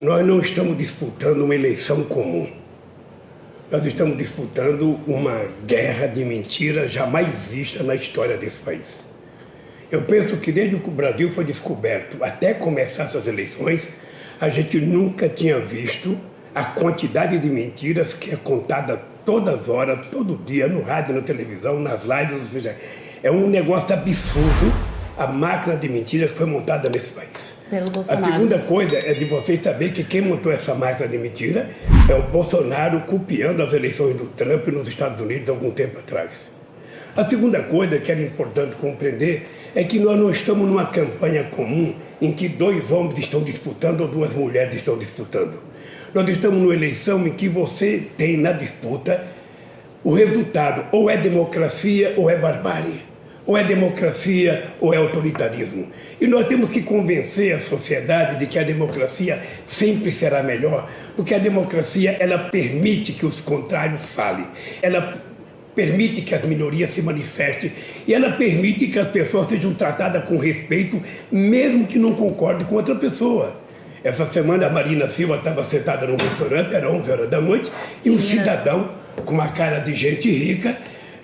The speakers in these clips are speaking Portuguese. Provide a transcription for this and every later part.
Nós não estamos disputando uma eleição comum. Nós estamos disputando uma guerra de mentiras jamais vista na história desse país. Eu penso que desde que o Brasil foi descoberto até começar essas eleições, a gente nunca tinha visto a quantidade de mentiras que é contada todas as horas, todo dia, no rádio, na televisão, nas lives, ou seja, é um negócio absurdo a máquina de mentiras que foi montada nesse país. A segunda coisa é de vocês saberem que quem montou essa máquina de mentira é o Bolsonaro copiando as eleições do Trump nos Estados Unidos há algum tempo atrás. A segunda coisa que era importante compreender é que nós não estamos numa campanha comum em que dois homens estão disputando ou duas mulheres estão disputando. Nós estamos numa eleição em que você tem na disputa o resultado ou é democracia ou é barbárie. Ou é democracia ou é autoritarismo. E nós temos que convencer a sociedade de que a democracia sempre será melhor, porque a democracia ela permite que os contrários falem, ela permite que as minorias se manifestem e ela permite que as pessoas sejam tratadas com respeito, mesmo que não concordem com outra pessoa. Essa semana a Marina Silva estava sentada num restaurante, era 11 horas da noite, e um cidadão com uma cara de gente rica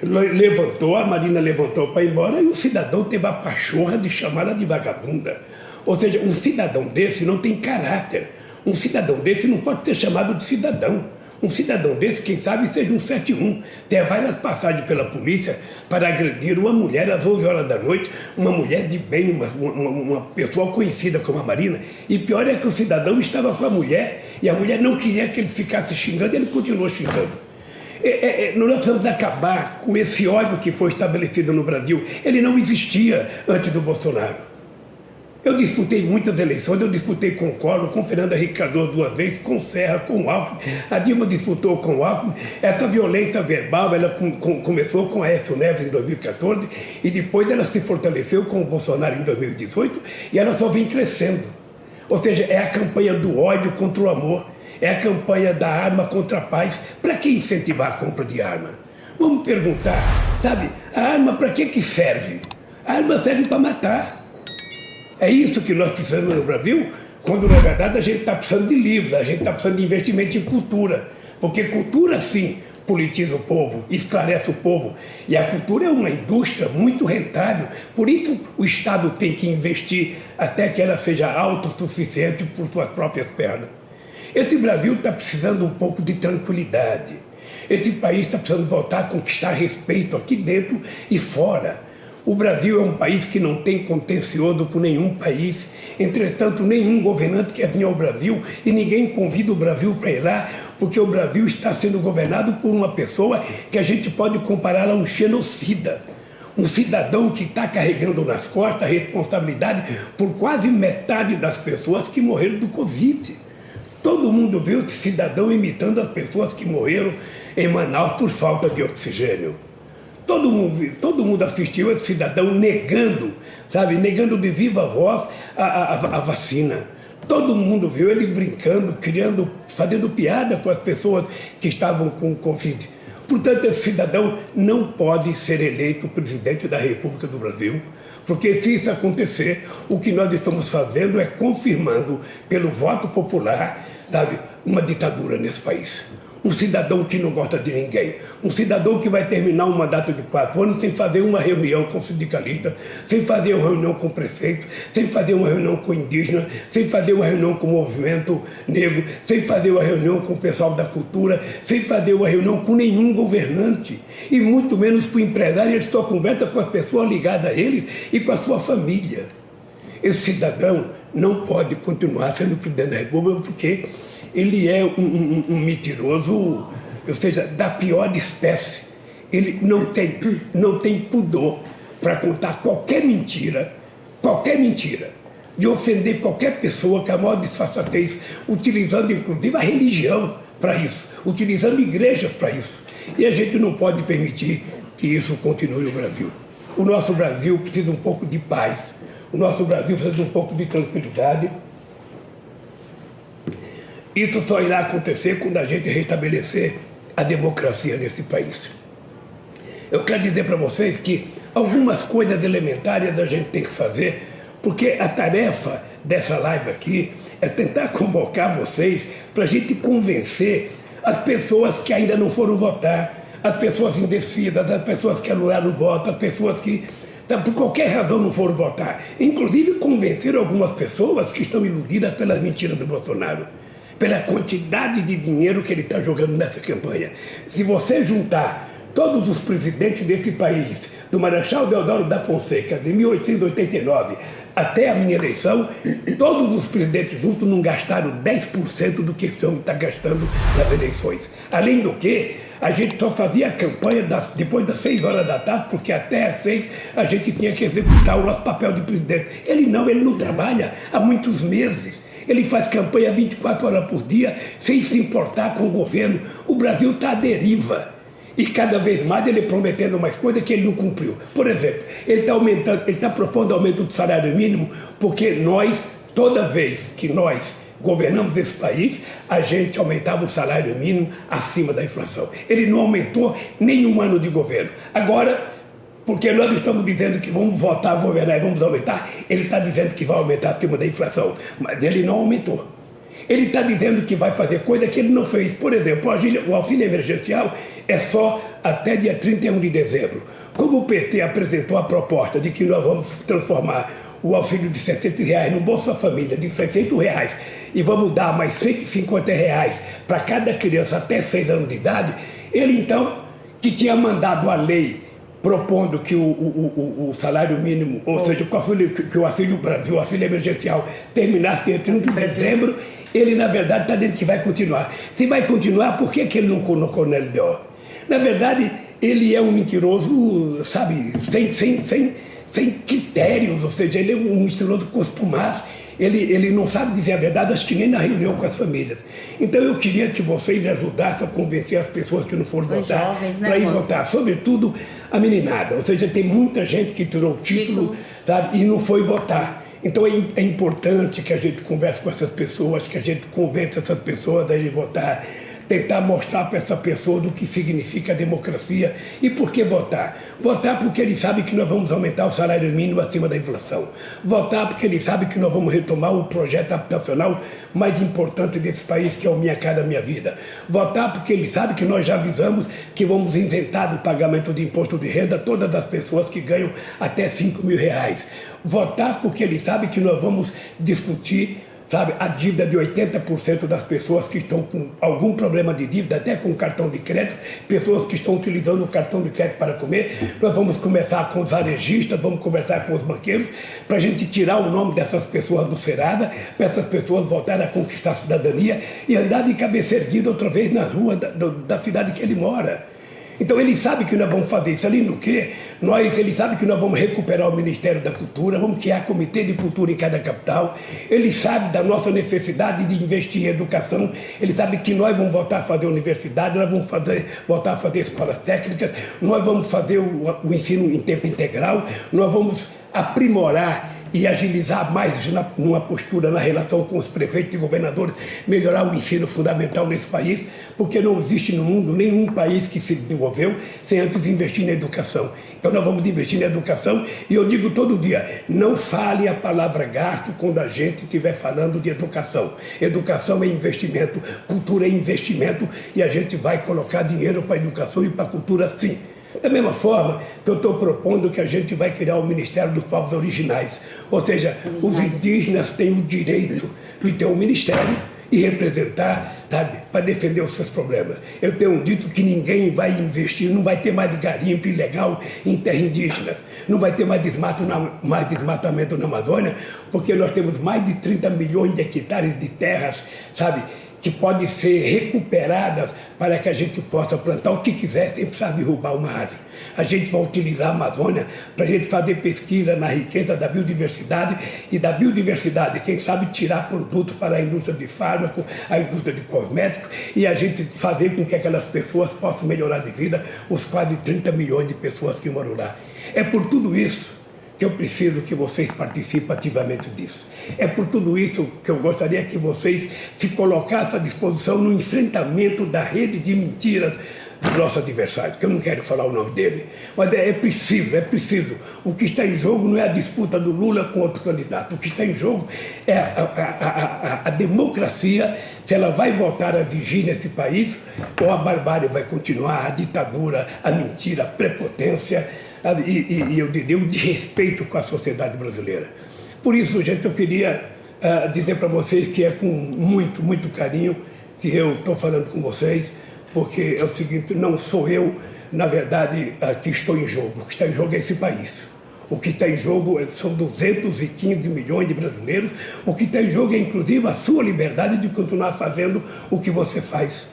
levantou, a Marina levantou para ir embora e o cidadão teve a pachorra de chamá-la de vagabunda. Ou seja, um cidadão desse não tem caráter. Um cidadão desse não pode ser chamado de cidadão. Um cidadão desse, quem sabe, seja um 71. Tem várias passagens pela polícia para agredir uma mulher às 11 horas da noite, uma mulher de bem, uma pessoa conhecida como a Marina. E pior é que o cidadão estava com a mulher e a mulher não queria que ele ficasse xingando e ele continuou xingando. Nós precisamos acabar com esse ódio que foi estabelecido no Brasil. Ele não existia antes do Bolsonaro. Eu disputei muitas eleições, eu disputei com o Collor, com Fernando Henrique Cardoso 2 vezes, com Serra, com o Alckmin. A Dilma disputou com o Alckmin. Essa violência verbal ela começou com Aécio Neves em 2014 e depois ela se fortaleceu com o Bolsonaro em 2018 e ela só vem crescendo. Ou seja, é a campanha do ódio contra o amor. É a campanha da arma contra a paz. Para que incentivar a compra de arma? Vamos perguntar, sabe, a arma para que serve? A arma serve para matar. É isso que nós precisamos no Brasil, quando na verdade a gente está precisando de livros, a gente está precisando de investimento em cultura. Porque cultura sim politiza o povo, esclarece o povo. E a cultura é uma indústria muito rentável. Por isso o Estado tem que investir até que ela seja autossuficiente por suas próprias pernas. Esse Brasil está precisando um pouco de tranquilidade. Esse país está precisando voltar a conquistar respeito aqui dentro e fora. O Brasil é um país que não tem contencioso com nenhum país. Entretanto, nenhum governante quer vir ao Brasil e ninguém convida o Brasil para ir lá, porque o Brasil está sendo governado por uma pessoa que a gente pode comparar a um genocida. Um cidadão que está carregando nas costas a responsabilidade por quase metade das pessoas que morreram do Covid. Todo mundo viu esse cidadão imitando as pessoas que morreram em Manaus por falta de oxigênio. Todo mundo assistiu esse cidadão negando, sabe, negando de viva voz a vacina. Todo mundo viu ele brincando, fazendo piada com as pessoas que estavam com Covid. Portanto, esse cidadão não pode ser eleito presidente da República do Brasil, porque se isso acontecer, o que nós estamos fazendo é confirmando pelo voto popular, sabe, uma ditadura nesse país. Um cidadão que não gosta de ninguém, um cidadão que vai terminar um mandato de 4 anos sem fazer uma reunião com sindicalistas, sem fazer uma reunião com o prefeito, sem fazer uma reunião com indígena, sem fazer uma reunião com o movimento negro, sem fazer uma reunião com o pessoal da cultura, sem fazer uma reunião com nenhum governante, e muito menos com o empresário. Ele só conversa com as pessoas ligadas a eles e com a sua família. Esse cidadão não pode continuar sendo presidente da República porque ele é um mentiroso, ou seja, da pior espécie. Ele não tem pudor para contar qualquer mentira, de ofender qualquer pessoa com a maior disfarçatez, utilizando inclusive a religião para isso, utilizando igrejas para isso. E a gente não pode permitir que isso continue no Brasil. O nosso Brasil precisa um pouco de paz, o nosso Brasil precisa de um pouco de tranquilidade. Isso só irá acontecer quando a gente restabelecer a democracia nesse país. Eu quero dizer para vocês que algumas coisas elementares a gente tem que fazer, porque a tarefa dessa live aqui é tentar convocar vocês para a gente convencer as pessoas que ainda não foram votar, as pessoas indecidas, as pessoas que anularam o voto, as pessoas que por qualquer razão não foram votar. Inclusive convencer algumas pessoas que estão iludidas pelas mentiras do Bolsonaro, pela quantidade de dinheiro que ele está jogando nessa campanha. Se você juntar todos os presidentes desse país, do Marechal Deodoro da Fonseca, de 1889, até a minha eleição, todos os presidentes juntos não gastaram 10% do que esse homem está gastando nas eleições. Além do que, a gente só fazia a campanha depois das 6 horas da tarde, porque até às 6 a gente tinha que executar o nosso papel de presidente. Ele não trabalha há muitos meses. Ele faz campanha 24 horas por dia, sem se importar com o governo. O Brasil está à deriva. E cada vez mais ele prometendo mais coisas que ele não cumpriu. Por exemplo, ele está propondo aumento do salário mínimo, porque nós, toda vez que nós governamos esse país, a gente aumentava o salário mínimo acima da inflação. Ele não aumentou nenhum ano de governo. Agora, porque nós estamos dizendo que vamos votar a governar e vamos aumentar, ele está dizendo que vai aumentar acima da inflação, mas ele não aumentou. Ele está dizendo que vai fazer coisa que ele não fez. Por exemplo, o auxílio emergencial é só até dia 31 de dezembro. Como o PT apresentou a proposta de que nós vamos transformar o auxílio de R$60 no Bolsa Família de R$600 e vamos dar mais R$150 para cada criança até 6 anos de idade, ele então, que tinha mandado a lei propondo que o salário mínimo, ou seja, que o Auxílio Brasil, o auxílio emergencial, terminasse dia 30 de dezembro, ele, na verdade, está dizendo que vai continuar. Se vai continuar, por que ele não colocou na LDO? Na verdade, ele é um mentiroso, sabe, sem critérios, ou seja, ele é um mentiroso costumaz. Ele não sabe dizer a verdade, acho que nem na reunião com as famílias. Então eu queria que vocês ajudassem a convencer as pessoas que não foram votar, para ir votar, sobretudo a meninada. Ou seja, tem muita gente que tirou o título, sabe, e não foi votar. Então é importante que a gente converse com essas pessoas, que a gente convença essas pessoas a ir votar, tentar mostrar para essa pessoa do que significa a democracia e por que votar. Votar porque ele sabe que nós vamos aumentar o salário mínimo acima da inflação. Votar porque ele sabe que nós vamos retomar o projeto habitacional mais importante desse país, que é o Minha Casa Minha Vida. Votar porque ele sabe que nós já avisamos que vamos isentar do pagamento de imposto de renda todas as pessoas que ganham até R$5.000. Votar porque ele sabe que nós vamos discutir, sabe, a dívida de 80% das pessoas que estão com algum problema de dívida, até com cartão de crédito, pessoas que estão utilizando o cartão de crédito para comer. Nós vamos começar com os varejistas, vamos conversar com os banqueiros, para a gente tirar o nome dessas pessoas do Serasa, para essas pessoas voltarem a conquistar a cidadania e andar de cabeça erguida outra vez nas ruas da cidade que ele mora. Então ele sabe que nós vamos fazer isso, além do que, ele sabe que nós vamos recuperar o Ministério da Cultura, vamos criar comitê de cultura em cada capital, ele sabe da nossa necessidade de investir em educação, ele sabe que nós vamos voltar a fazer universidade, nós vamos voltar a fazer escolas técnicas, nós vamos fazer o ensino em tempo integral, nós vamos aprimorar e agilizar mais numa postura na relação com os prefeitos e governadores, melhorar o ensino fundamental nesse país, porque não existe no mundo nenhum país que se desenvolveu sem antes investir na educação. Então nós vamos investir na educação e eu digo todo dia, não fale a palavra gasto quando a gente estiver falando de educação. Educação é investimento, cultura é investimento e a gente vai colocar dinheiro para a educação e para a cultura sim. Da mesma forma que eu estou propondo que a gente vai criar o Ministério dos Povos Originais. Ou seja, os indígenas têm o direito de ter um ministério e representar, sabe, para defender os seus problemas. Eu tenho dito que ninguém vai investir, não vai ter mais garimpo ilegal em terra indígena, não vai ter mais desmatamento na Amazônia, porque nós temos mais de 30 milhões de hectares de terras, sabe, que podem ser recuperadas para que a gente possa plantar o que quiser sem precisar derrubar uma árvore. A gente vai utilizar a Amazônia para a gente fazer pesquisa na riqueza da biodiversidade e da biodiversidade, quem sabe tirar produtos para a indústria de fármaco, a indústria de cosméticos e a gente fazer com que aquelas pessoas possam melhorar de vida, os quase 30 milhões de pessoas que moram lá. É por tudo isso que eu preciso que vocês participem ativamente disso. É por tudo isso que eu gostaria que vocês se colocassem à disposição no enfrentamento da rede de mentiras do nosso adversário, que eu não quero falar o nome dele, mas é preciso. O que está em jogo não é a disputa do Lula com outro candidato, o que está em jogo é a democracia, se ela vai voltar a vigir nesse país, ou a barbárie vai continuar, a ditadura, a mentira, a prepotência, e eu diria o desrespeito com a sociedade brasileira. Por isso, gente, eu queria dizer para vocês que é com muito carinho que eu estou falando com vocês, porque é o seguinte, não sou eu, na verdade, que estou em jogo. O que está em jogo é esse país. O que está em jogo são 215 milhões de brasileiros. O que está em jogo é, inclusive, a sua liberdade de continuar fazendo o que você faz.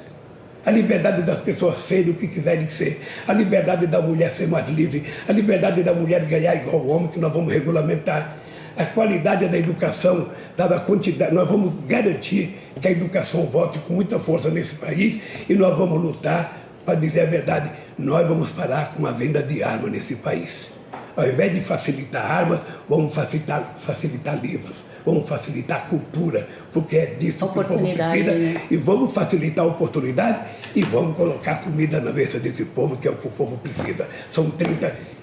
A liberdade das pessoas serem o que quiserem ser. A liberdade da mulher ser mais livre. A liberdade da mulher ganhar igual ao homem, que nós vamos regulamentar. A qualidade da educação, dada a quantidade, nós vamos garantir que a educação volte com muita força nesse país e nós vamos lutar, para dizer a verdade, nós vamos parar com a venda de armas nesse país. Ao invés de facilitar armas, vamos facilitar livros, vamos facilitar cultura, porque é disso que o povo precisa, né? E vamos facilitar a oportunidade e vamos colocar comida na mesa desse povo, que é o que o povo precisa. São 33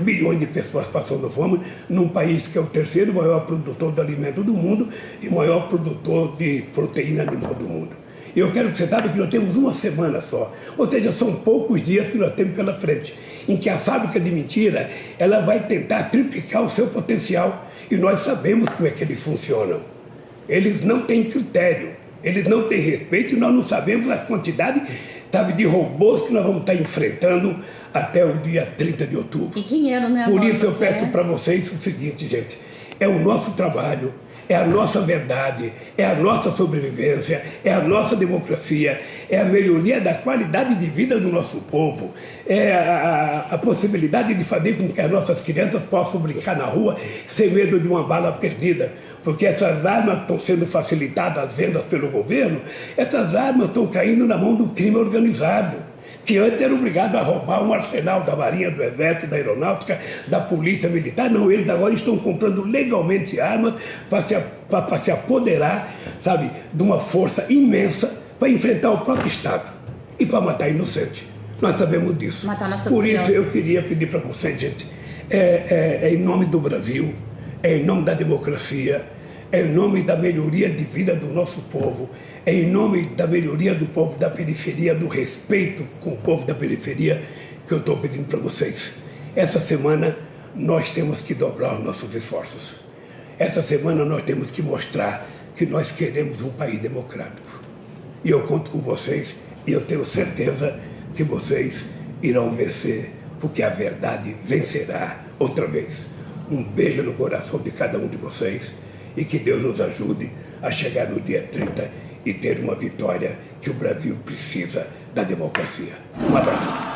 milhões de pessoas passando fome num país que é o terceiro maior produtor de alimento do mundo e o maior produtor de proteína animal do mundo. E eu quero que você saiba que nós temos uma semana só, ou seja, são poucos dias que nós temos pela frente, em que a fábrica de mentira ela vai tentar triplicar o seu potencial e nós sabemos como é que eles funcionam. Eles não têm critério, eles não têm respeito e nós não sabemos a quantidade, sabe, de robôs que nós vamos estar enfrentando até o dia 30 de outubro. E dinheiro, né? Por isso eu peço para vocês o seguinte, gente, é o nosso trabalho, é a nossa verdade, é a nossa sobrevivência, é a nossa democracia, é a melhoria da qualidade de vida do nosso povo, é a possibilidade de fazer com que as nossas crianças possam brincar na rua sem medo de uma bala perdida. Porque essas armas estão sendo facilitadas as vendas pelo governo, essas armas estão caindo na mão do crime organizado, que antes era obrigado a roubar um arsenal da Marinha, do Exército, da Aeronáutica, da Polícia Militar. Não, eles agora estão comprando legalmente armas para se apoderar, sabe, de uma força imensa para enfrentar o próprio Estado e para matar inocente. Nós sabemos disso. Por isso eu queria pedir para vocês, gente, em nome do Brasil, em nome da democracia, em nome da melhoria de vida do nosso povo, em nome da melhoria do povo da periferia, do respeito com o povo da periferia, que eu estou pedindo para vocês. Essa semana nós temos que dobrar os nossos esforços. Essa semana nós temos que mostrar que nós queremos um país democrático. E eu conto com vocês e eu tenho certeza que vocês irão vencer, porque a verdade vencerá outra vez. Um beijo no coração de cada um de vocês e que Deus nos ajude a chegar no dia 30 e ter uma vitória que o Brasil precisa da democracia. Um abraço.